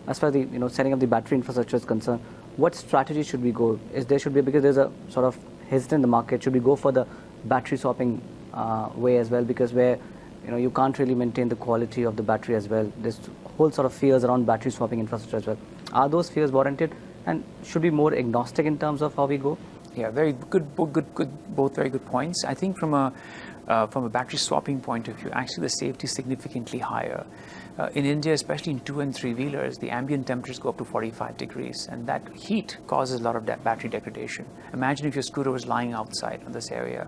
as far as the setting up the battery infrastructure is concerned, what strategy should we go? Because there's a sort of hesitant in the market, should we go for the battery swapping way as well? Because where you can't really maintain the quality of the battery as well. There's whole sort of fears around battery swapping infrastructure as well. Are those fears warranted? And should we be more agnostic in terms of how we go? Yeah, very good, both very good points. I think from a battery swapping point of view, actually the safety is significantly higher. In India, especially in 2- and 3-wheelers, the ambient temperatures go up to 45 degrees, and that heat causes a lot of battery degradation. Imagine if your scooter was lying outside in this area.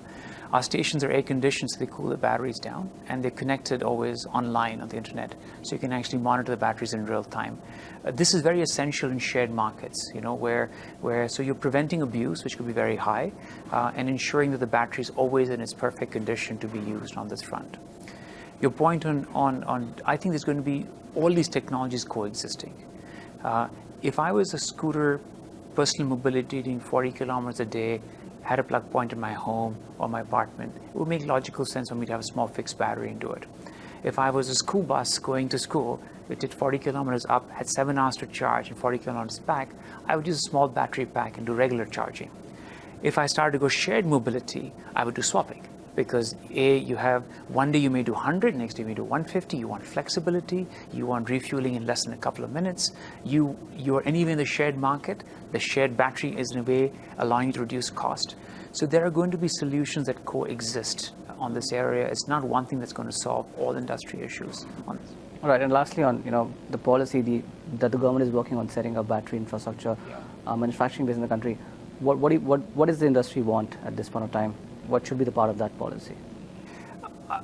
Our stations are air-conditioned, so they cool the batteries down, and they're connected always online on the internet, so you can actually monitor the batteries in real time. This is very essential in shared markets, so you're preventing abuse, which could be very high, and ensuring that the battery is always in its perfect condition to be used on this front. Your point on I think there's going to be all these technologies coexisting. If I was a scooter, personal mobility doing 40 kilometers a day, had a plug point in my home or my apartment, it would make logical sense for me to have a small fixed battery and do it. If I was a school bus going to school, which did 40 kilometers up, had 7 hours to charge and 40 kilometers back, I would use a small battery pack and do regular charging. If I started to go shared mobility, I would do swapping. Because you have, one day you may do 100, next day you may do 150, you want flexibility, you want refueling in less than a couple of minutes. You're anyway in the shared market, the shared battery is in a way allowing you to reduce cost. So there are going to be solutions that coexist on this area. It's not one thing that's going to solve all industry issues on this. All right, and lastly on the policy that the government is working on setting up battery infrastructure, manufacturing base in the country, what does the industry want at this point of time? What should be the part of that policy?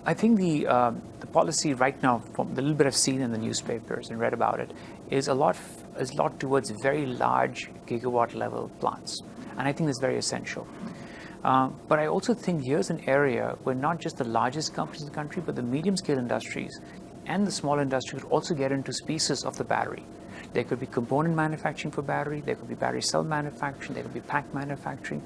I think the policy right now, from the little bit I've seen in the newspapers and read about it, is a lot towards very large gigawatt level plants, and I think that's very essential. But I also think here's an area where not just the largest companies in the country, but the medium scale industries and the small industry could also get into pieces of the battery. There could be component manufacturing for battery, there could be battery cell manufacturing, there could be pack manufacturing,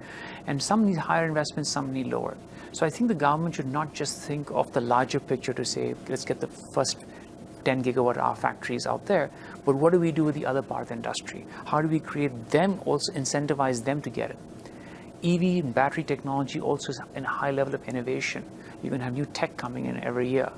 and some need higher investments, some need lower. So I think the government should not just think of the larger picture to say, let's get the first 10 gigawatt hour factories out there, but what do we do with the other part of the industry? How do we create them, also incentivize them to get it? EV and battery technology also is in a high level of innovation. You're going to have new tech coming in every year.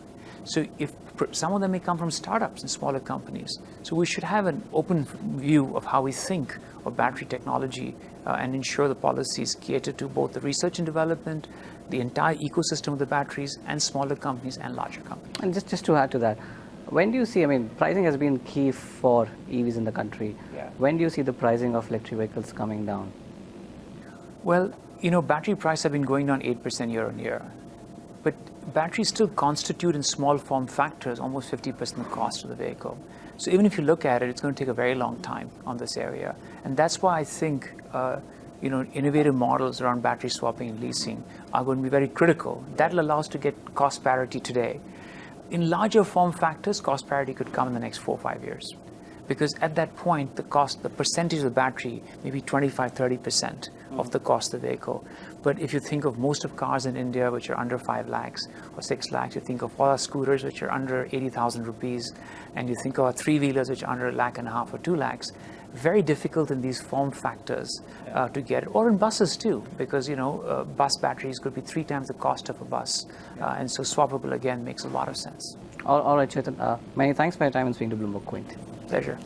So if some of them may come from startups and smaller companies. So we should have an open view of how we think of battery technology and ensure the policies cater to both the research and development, the entire ecosystem of the batteries, and smaller companies and larger companies. And just to add to that, when do you see, pricing has been key for EVs in the country. Yeah. When do you see the pricing of electric vehicles coming down? Well, battery prices have been going down 8% year on year. But batteries still constitute in small form factors almost 50% of the cost of the vehicle. So even if you look at it, it's going to take a very long time on this area. And that's why I think innovative models around battery swapping and leasing are going to be very critical. That'll allow us to get cost parity today. In larger form factors, cost parity could come in the next 4 or 5 years. Because at that point, the percentage of the battery may be 25–30% of the cost of the vehicle. But if you think of most of cars in India, which are under 5 lakhs or 6 lakhs, you think of all our scooters, which are under 80,000 rupees, and you think of our 3-wheelers, which are under 1.5 lakhs or 2 lakhs, very difficult in these form factors to get, or in buses too, because bus batteries could be 3 times the cost of a bus, and so swappable again makes a lot of sense. All right, Chetan. Many thanks for your time and speaking to BloombergQuint. Pleasure.